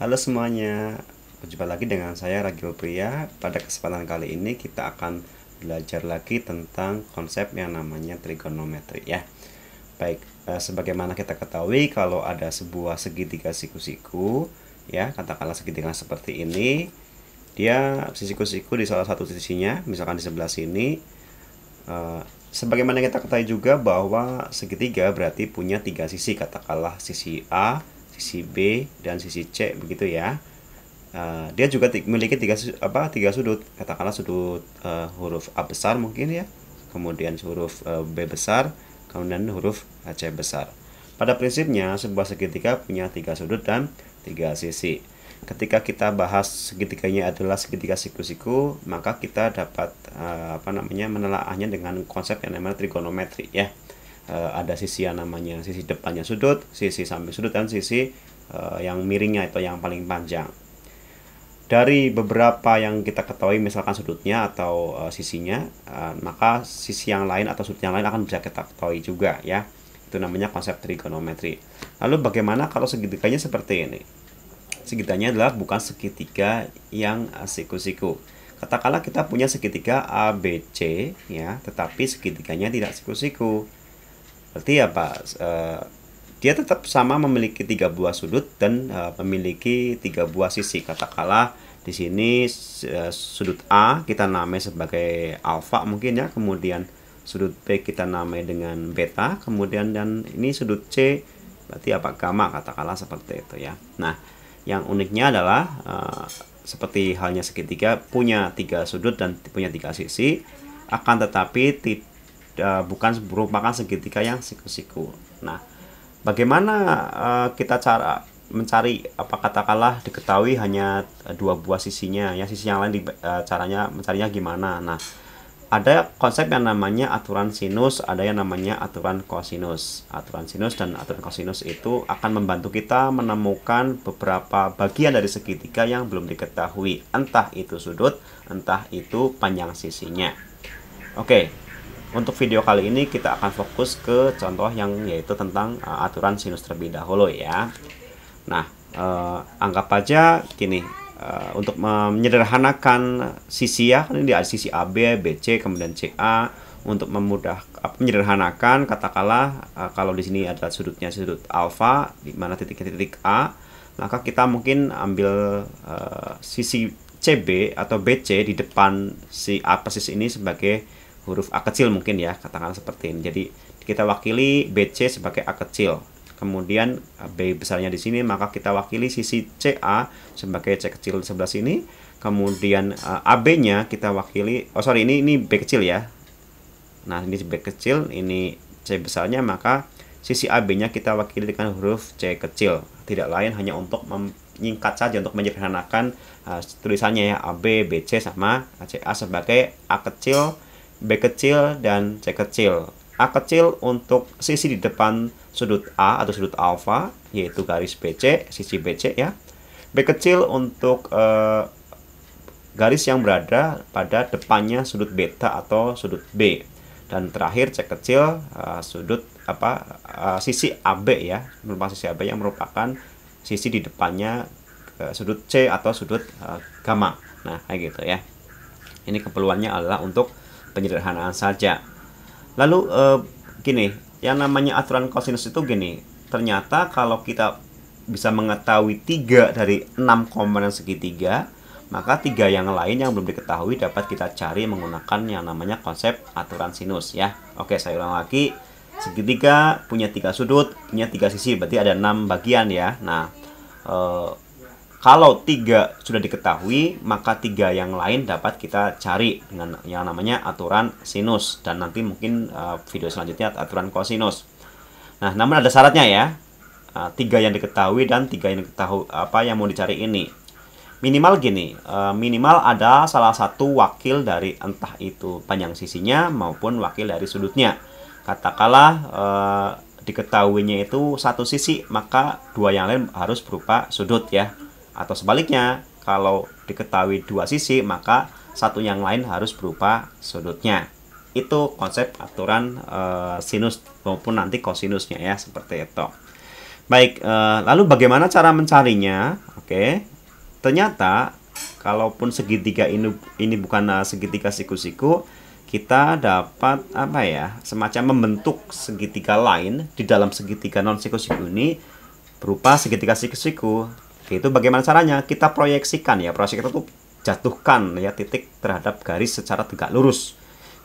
Halo semuanya, berjumpa lagi dengan saya Ragil Pria. Pada kesempatan kali ini kita akan belajar lagi tentang konsep yang namanya trigonometri ya. Baik, sebagaimana kita ketahui kalau ada sebuah segitiga siku-siku ya, katakanlah segitiga seperti ini, dia siku-siku di salah satu sisinya, misalkan di sebelah sini. Sebagaimana kita ketahui juga bahwa segitiga berarti punya tiga sisi, katakanlah sisi A, sisi B, dan sisi C, begitu ya. Dia juga memiliki tiga sudut, katakanlah sudut huruf A besar mungkin ya, kemudian huruf B besar, kemudian huruf C besar. Pada prinsipnya sebuah segitiga punya tiga sudut dan tiga sisi. Ketika kita bahas segitiganya adalah segitiga siku-siku, maka kita dapat menelaahnya dengan konsep yang namanya trigonometri ya. Ada sisi yang namanya sisi depannya sudut, sisi samping sudut, dan sisi yang miringnya atau yang paling panjang. Dari beberapa yang kita ketahui, misalkan sudutnya atau sisinya, maka sisi yang lain atau sudut yang lain akan bisa kita ketahui juga ya. Itu namanya konsep trigonometri. Lalu bagaimana kalau segitiganya seperti ini? Segitiganya adalah bukan segitiga yang siku-siku. Katakanlah kita punya segitiga ABC ya, tetapi segitiganya tidak siku-siku. Berarti apa? Dia tetap sama memiliki tiga buah sudut dan memiliki tiga buah sisi. Katakanlah di sini sudut A kita namai sebagai alfa mungkin ya, kemudian sudut B kita namai dengan beta, kemudian dan ini sudut C berarti apa? Gamma, katakanlah seperti itu ya. Nah, yang uniknya adalah seperti halnya segitiga punya tiga sudut dan punya tiga sisi, akan tetapi bukan merupakan segitiga yang siku-siku. Nah, bagaimana kita cara mencari katakanlah diketahui hanya dua buah sisinya ya, sisi yang lain caranya mencarinya gimana? Nah, ada konsep yang namanya aturan sinus, ada yang namanya aturan kosinus. Aturan sinus dan aturan kosinus itu akan membantu kita menemukan beberapa bagian dari segitiga yang belum diketahui, entah itu sudut, entah itu panjang sisinya. Oke, untuk video kali ini kita akan fokus ke contoh yang yaitu tentang aturan sinus terlebih dahulu ya. Nah, anggap aja gini. Untuk menyederhanakan sisi ya, ini ada sisi AB, BC, kemudian CA. Untuk menyederhanakan, katakanlah kalau di sini ada sudutnya sudut alfa, di mana titik A, maka kita mungkin ambil sisi CB atau BC di depan si A persis ini sebagai huruf A kecil mungkin ya, katakanlah seperti ini. Jadi kita wakili BC sebagai A kecil. Kemudian B besarnya di sini, maka kita wakili sisi CA sebagai C kecil di sebelah sini. Kemudian AB-nya kita wakili, ini B kecil ya. Nah, ini B kecil, ini C besarnya, maka sisi AB-nya kita wakili dengan huruf C kecil. Tidak lain hanya untuk menyingkat saja, untuk menyederhanakan tulisannya ya, AB, BC sama CA sebagai A kecil, B kecil, dan C kecil. A kecil untuk sisi di depan sudut A atau sudut alfa, yaitu garis BC, sisi BC ya. B kecil untuk garis yang berada pada depannya sudut beta atau sudut B. Dan terakhir C kecil sisi AB ya, merupakan sisi AB yang merupakan sisi di depannya sudut C atau sudut gamma. Nah, kayak gitu ya. Ini keperluannya adalah untuk penyederhanaan saja. Lalu gini, yang namanya aturan kosinus itu gini, ternyata kalau kita bisa mengetahui 3 dari 6 komponen segitiga, maka 3 yang lain yang belum diketahui dapat kita cari menggunakan yang namanya konsep aturan sinus ya. Oke, saya ulang lagi. Segitiga punya 3 sudut, punya 3 sisi, berarti ada 6 bagian ya. Nah, kalau 3 sudah diketahui, maka 3 yang lain dapat kita cari dengan yang namanya aturan sinus. Dan nanti mungkin video selanjutnya aturan kosinus. Nah, namun ada syaratnya ya. 3 yang diketahui dan 3 yang diketahui yang mau dicari ini. Minimal gini, minimal ada salah satu wakil dari entah itu panjang sisinya maupun wakil dari sudutnya. Katakanlah diketahuinya itu satu sisi, maka 2 yang lain harus berupa sudut ya. Atau sebaliknya, kalau diketahui 2 sisi, maka satu yang lain harus berupa sudutnya. Itu konsep aturan sinus maupun nanti kosinusnya ya, seperti itu. Baik, lalu bagaimana cara mencarinya? Oke, ternyata kalaupun segitiga ini bukan segitiga siku-siku, kita dapat apa ya, semacam membentuk segitiga lain di dalam segitiga non siku-siku ini berupa segitiga siku-siku. Itu bagaimana caranya? Kita proyeksikan ya, proyeksi kita tuh jatuhkan ya titik terhadap garis secara tegak lurus.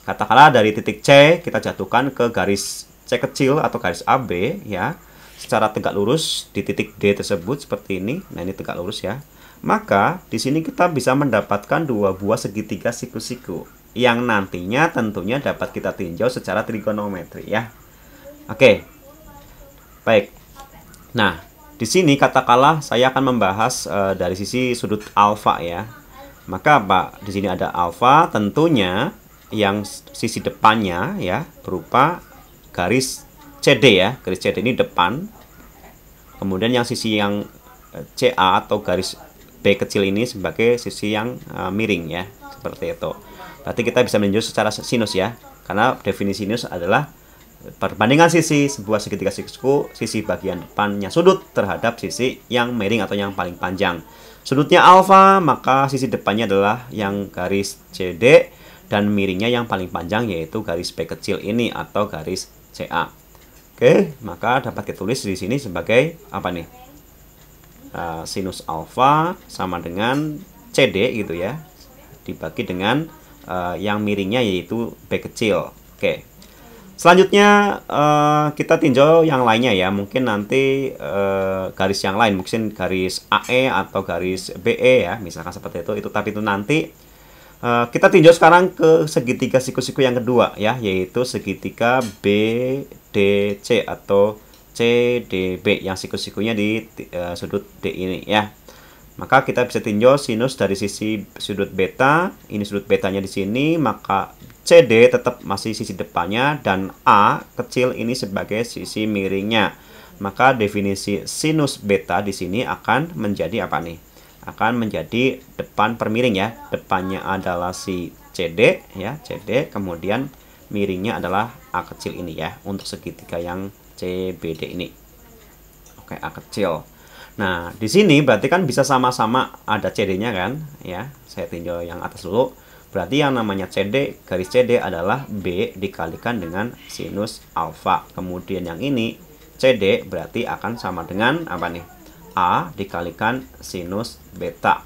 Katakanlah dari titik C kita jatuhkan ke garis C kecil atau garis AB ya, secara tegak lurus di titik D tersebut seperti ini. Nah, ini tegak lurus ya. Maka di sini kita bisa mendapatkan dua buah segitiga siku-siku yang nantinya tentunya dapat kita tinjau secara trigonometri ya. Oke. Baik. Nah, di sini katakanlah saya akan membahas dari sisi sudut alfa ya. Maka apa? Di sini ada alfa, tentunya yang sisi depannya ya berupa garis CD ya. Garis CD ini depan. Kemudian yang sisi yang CA atau garis B kecil ini sebagai sisi yang miring ya. Seperti itu. Berarti kita bisa meninjau secara sinus ya. Karena definisi sinus adalah perbandingan sisi sebuah segitiga siku, sisi bagian depannya sudut terhadap sisi yang miring atau yang paling panjang. Sudutnya alfa, maka sisi depannya adalah yang garis CD dan miringnya yang paling panjang yaitu garis B kecil ini atau garis CA. Oke, maka dapat ditulis di sini sebagai apa nih? Sinus alfa sama dengan CD gitu ya. Dibagi dengan yang miringnya yaitu B kecil. Oke. Selanjutnya kita tinjau yang lainnya ya. Mungkin nanti garis yang lain, mungkin garis AE atau garis BE ya, misalkan seperti itu. Tapi itu nanti kita tinjau sekarang ke segitiga siku-siku yang kedua ya, yaitu segitiga BDC atau CDB yang siku-sikunya di sudut D ini ya. Maka kita bisa tinjau sinus dari sisi sudut beta. Ini sudut betanya di sini, maka CD tetap masih sisi depannya dan A kecil ini sebagai sisi miringnya. Maka definisi sinus beta di sini akan menjadi apa nih? Akan menjadi depan per miring ya. Depannya adalah si CD ya, CD, kemudian miringnya adalah A kecil ini ya untuk segitiga yang CBD ini. Oke, A kecil. Nah, di sini berarti kan bisa sama-sama ada CD-nya kan ya. Saya tinjau yang atas dulu. Berarti yang namanya CD, garis CD adalah B dikalikan dengan sinus alfa. Kemudian yang ini CD berarti akan sama dengan apa nih? A dikalikan sinus beta.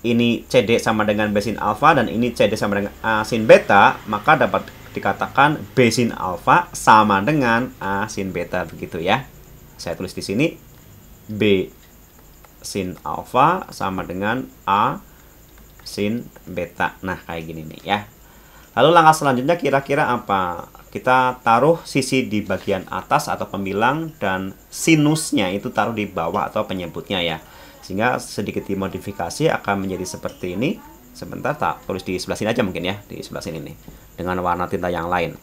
Ini CD sama dengan B sin alfa dan ini CD sama dengan A sin beta, maka dapat dikatakan B sin alfa sama dengan A sin beta begitu ya. Saya tulis di sini B sin alfa sama dengan A sin beta. Nah, kayak gini nih ya. Lalu langkah selanjutnya kira-kira apa? Kita taruh sisi di bagian atas atau pembilang dan sinusnya itu taruh di bawah atau penyebutnya ya. Sehingga sedikit dimodifikasi akan menjadi seperti ini. Sebentar, tak tulis di sebelah sini aja mungkin ya, di sebelah sini nih dengan warna tinta yang lain.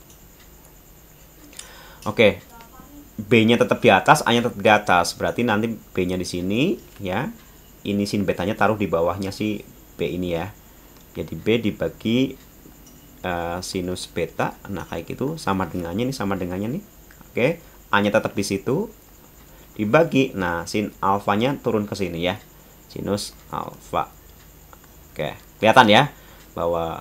Oke. B-nya tetap di atas, A-nya tetap di atas. Berarti nanti B-nya di sini ya. Ini sin betanya taruh di bawahnya si B ini ya. Jadi B dibagi sinus beta. Nah, kayak gitu sama dengannya nih. Oke. A-nya tetap di situ. Dibagi. Nah, sin alfanya turun ke sini ya. Sinus alfa. Oke. Kelihatan ya bahwa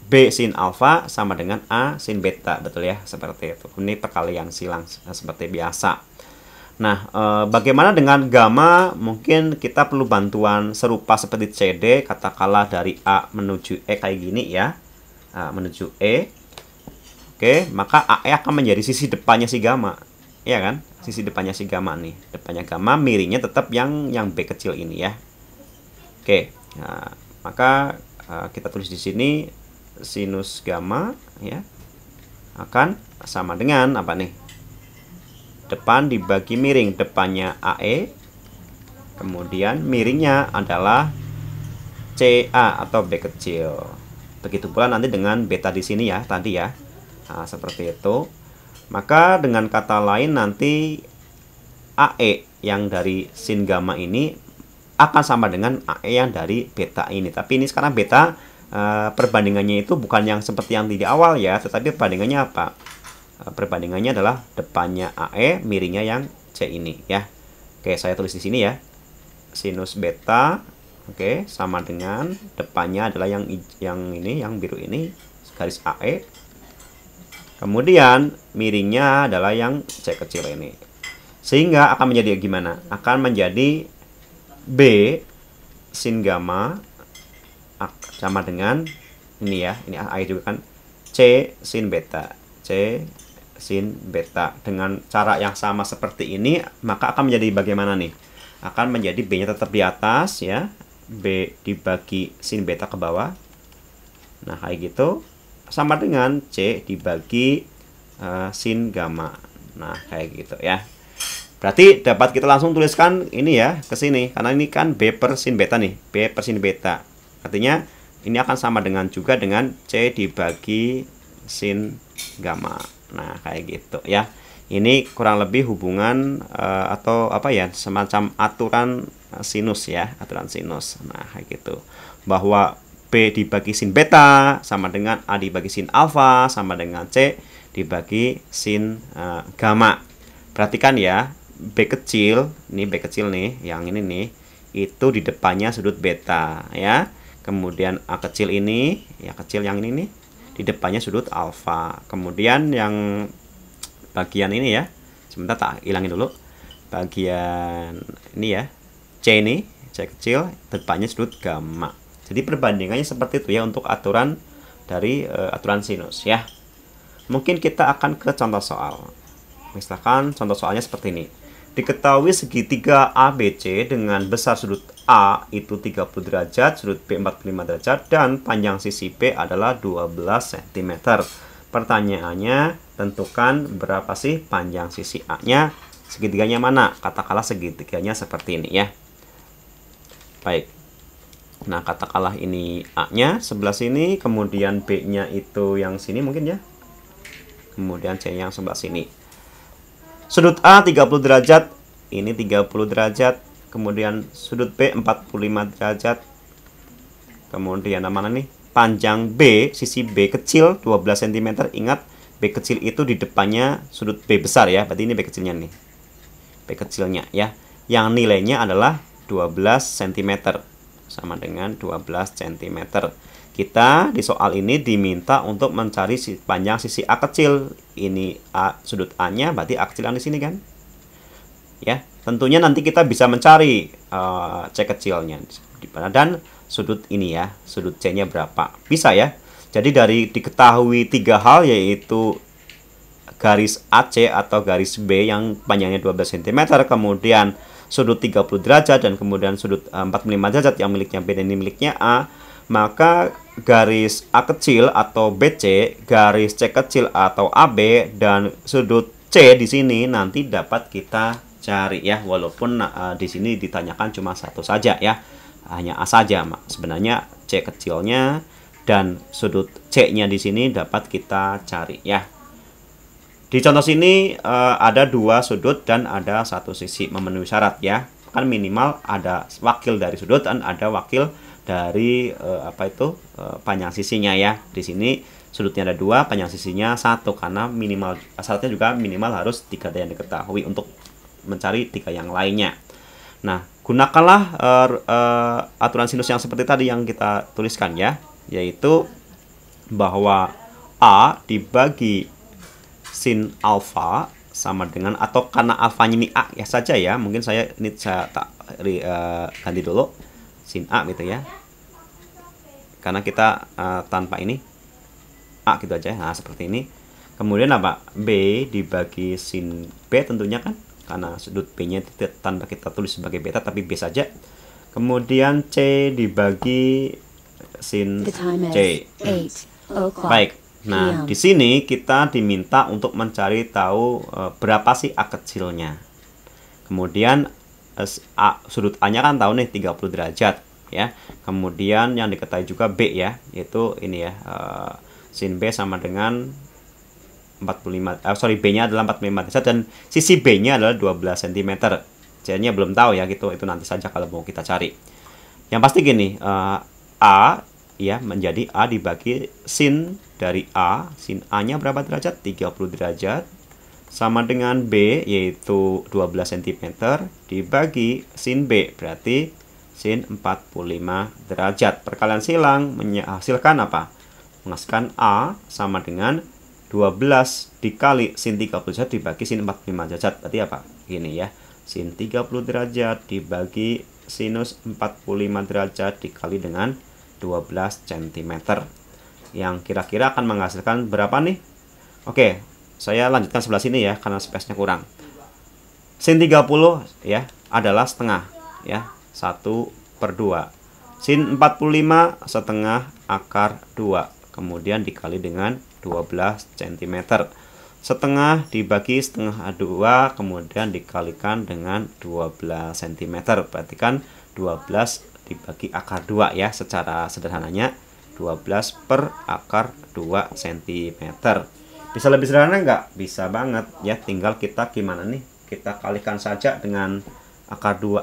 B sin alfa sama dengan A sin beta, betul ya, seperti itu. Ini perkalian silang seperti biasa. Nah, bagaimana dengan gamma? Mungkin kita perlu bantuan serupa seperti CD, katakanlah dari A menuju E kayak gini ya. A menuju E. Oke, maka AE akan menjadi sisi depannya si gamma. Iya kan? Sisi depannya si gamma nih. Depannya gamma, miringnya tetap yang B kecil ini ya. Oke. Nah, maka kita tulis di sini sinus gamma ya akan sama dengan apa nih? Depan dibagi miring, depannya AE. Kemudian miringnya adalah CA atau B kecil. Begitu pula nanti dengan beta di sini ya, tadi ya. Nah, seperti itu. Maka dengan kata lain nanti AE yang dari sin gamma ini akan sama dengan AE yang dari beta ini. Tapi ini sekarang beta perbandingannya itu bukan yang seperti yang di awal ya, tetapi perbandingannya apa? Perbandingannya adalah depannya AE, miringnya yang C ini ya. Oke, saya tulis di sini ya. Sinus beta, oke, sama dengan depannya adalah yang ini, yang biru ini, garis AE. Kemudian miringnya adalah yang C kecil ini. Sehingga akan menjadi gimana? Akan menjadi B sin gamma sama dengan ini ya, ini AE juga kan, C sin beta. C sin beta. Dengan cara yang sama seperti ini, maka akan menjadi bagaimana nih? Akan menjadi B-nya tetap di atas ya. B dibagi sin beta ke bawah. Nah, kayak gitu. Sama dengan C dibagi sin gamma. Nah, kayak gitu ya. Berarti dapat kita langsung tuliskan ini ya ke sini, karena ini kan B per sin beta nih, B per sin beta. Artinya ini akan sama dengan juga dengan C dibagi sin gamma. Nah, kayak gitu ya. Ini kurang lebih hubungan atau apa ya, semacam aturan sinus ya, aturan sinus. Nah, kayak gitu. Bahwa B dibagi sin beta sama dengan A dibagi sin alfa sama dengan C dibagi sin gamma. Perhatikan ya, B kecil, ini B kecil nih, yang ini nih, itu di depannya sudut beta ya. Kemudian A kecil ini, ya kecil yang ini nih, di depannya sudut alfa. Kemudian yang bagian ini ya, sebentar tak hilangin dulu. Bagian ini ya, C ini, C kecil, depannya sudut gamma. Jadi perbandingannya seperti itu ya untuk aturan dari aturan sinus ya. Mungkin kita akan ke contoh soal. Misalkan contoh soalnya seperti ini. Diketahui segitiga ABC dengan besar sudut A itu 30 derajat, sudut B 45 derajat, dan panjang sisi B adalah 12 cm. Pertanyaannya, tentukan berapa sih panjang sisi A-nya? Segitiganya mana? Katakanlah segitiganya seperti ini ya. Baik. Nah, katakanlah ini A-nya sebelah sini, kemudian B-nya itu yang sini mungkin ya. Kemudian C yang sebelah sini. Sudut A 30 derajat, ini 30 derajat, kemudian sudut B 45 derajat. Kemudian mana nih? Panjang B, sisi B kecil 12 cm. Ingat, B kecil itu di depannya sudut B besar ya. Berarti ini B kecilnya nih. B kecilnya ya. Yang nilainya adalah 12 cm. Sama dengan 12 cm. Kita di soal ini diminta untuk mencari panjang sisi A kecil. Ini A, sudut A-nya, berarti A kecil yang di sini kan? Ya, tentunya nanti kita bisa mencari C kecilnya dan sudut ini ya, sudut C-nya berapa? Bisa ya. Jadi dari diketahui 3 hal, yaitu garis AC atau garis B yang panjangnya 12 cm, kemudian sudut 30 derajat, dan kemudian sudut 45 derajat yang miliknya B dan ini miliknya A. Maka garis A kecil atau BC, garis C kecil atau AB, dan sudut C di sini nanti dapat kita cari ya, walaupun di sini ditanyakan cuma satu saja ya, hanya A saja. Sebenarnya C kecilnya dan sudut C-nya di sini dapat kita cari ya. Di contoh sini ada 2 sudut dan ada 1 sisi memenuhi syarat ya. Kan minimal ada wakil dari sudut dan ada wakil dari panjang sisinya ya. Di sini sudutnya ada 2, panjang sisinya 1, karena minimal syaratnya juga minimal harus 3 yang diketahui untuk mencari 3 yang lainnya. Nah, gunakanlah aturan sinus yang seperti tadi yang kita tuliskan ya, yaitu bahwa A dibagi sin alfa sama dengan, atau karena alfanya ini A ya saja ya, mungkin saya tak ganti dulu sin A gitu ya, karena kita tanpa ini A gitu aja. Nah, seperti ini. Kemudian apa? B dibagi sin B tentunya kan, karena sudut B-nya tanpa kita tulis sebagai beta tapi B saja. Kemudian C dibagi sin C. Baik. Nah, di sini kita diminta untuk mencari tahu berapa sih A kecilnya. Kemudian sudut A-nya kan tahu nih 30 derajat ya. Kemudian yang diketahui juga B ya, yaitu ini ya, sin B sama dengan 45, B-nya adalah 45 derajat dan sisi B-nya adalah 12 cm. C-nya belum tahu ya gitu, itu nanti saja kalau mau kita cari. Yang pasti gini, A ya menjadi A dibagi sin dari A, sin A-nya berapa derajat? 30 derajat. sama dengan B, yaitu 12 cm, dibagi sin B, berarti sin 45 derajat. Perkalian silang menghasilkan apa? Menghasilkan A sama dengan 12 dikali sin 30 derajat dibagi sin 45 derajat. Berarti apa? Gini ya. Sin 30 derajat dibagi sinus 45 derajat dikali dengan 12 cm. Yang kira-kira akan menghasilkan berapa nih? Oke, saya lanjutkan sebelah sini ya, karena space-nya kurang. Sin 30 ya adalah setengah ya, 1/2. Sin 45 setengah akar 2, kemudian dikali dengan 12 cm. Setengah dibagi setengah 2, kemudian dikalikan dengan 12 cm. Berarti kan 12 dibagi akar 2 ya, secara sederhananya 12 per akar 2 cm. Bisa lebih sederhana nggak? Bisa banget ya, tinggal kita gimana nih? Kita kalikan saja dengan akar 2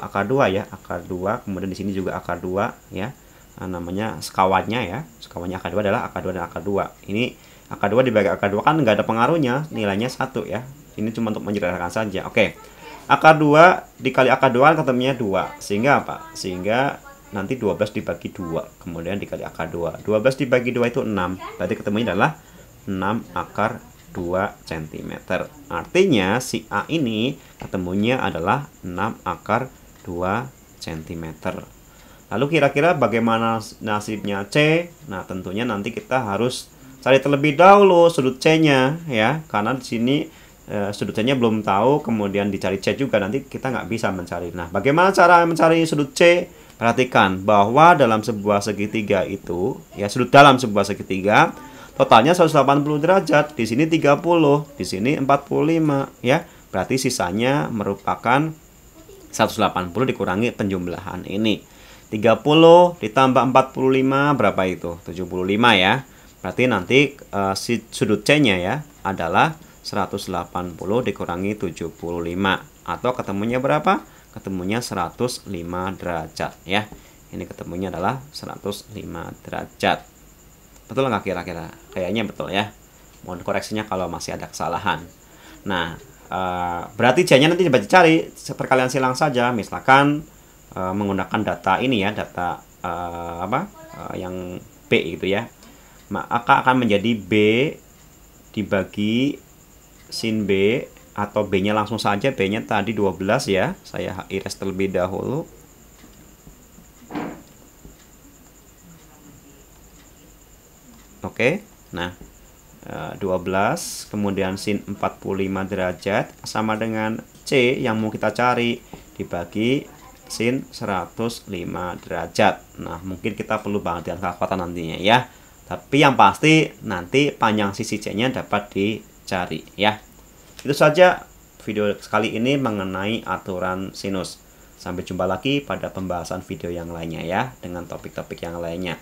ya, akar 2, kemudian di sini juga akar 2 ya. Namanya sekawannya ya. Sekawannya akar 2 adalah akar 2 dan akar 2. Ini akar 2 dibagi akar 2 kan nggak ada pengaruhnya, nilainya 1 ya. Ini cuma untuk menyederhanakan saja. Oke. Akar 2 dikali akar 2 kan ketemunya 2. Sehingga apa? Sehingga nanti 12 dibagi 2, kemudian dikali akar 2. 12 dibagi 2 itu 6. Berarti ketemunya adalah 6 akar 2 cm. Artinya si A ini ketemunya adalah 6 akar 2 cm. Lalu kira-kira bagaimana nasibnya C? Nah, tentunya nanti kita harus cari terlebih dahulu sudut C-nya ya, karena di sini sudut C-nya belum tahu, kemudian dicari C juga nanti kita nggak bisa mencari. Nah, bagaimana cara mencari sudut C? Perhatikan bahwa dalam sebuah segitiga itu ya, sudut dalam sebuah segitiga totalnya 180 derajat, di sini 30, di sini 45 ya. Berarti sisanya merupakan 180 dikurangi penjumlahan ini. 30 ditambah 45 berapa itu? 75 ya. Berarti nanti si sudut C-nya ya adalah 180 dikurangi 75, atau ketemunya berapa? Ketemunya 105 derajat ya. Ini ketemunya adalah 105 derajat. Betul nggak kira-kira? Kayaknya betul ya. Mohon koreksinya kalau masih ada kesalahan. Nah, berarti C-nya nanti coba dicari perkalian silang saja. Misalkan menggunakan data ini ya, data yang B gitu ya. Maka akan menjadi B dibagi sin B, atau B-nya langsung saja. B-nya tadi 12 ya. Saya iris terlebih dahulu. Oke, nah 12 kemudian sin 45 derajat sama dengan C yang mau kita cari dibagi sin 105 derajat. Nah, mungkin kita perlu banget kalkulator nantinya ya. Tapi yang pasti nanti panjang sisi C-nya dapat dicari ya. Itu saja video kali ini mengenai aturan sinus. Sampai jumpa lagi pada pembahasan video yang lainnya ya, dengan topik-topik yang lainnya.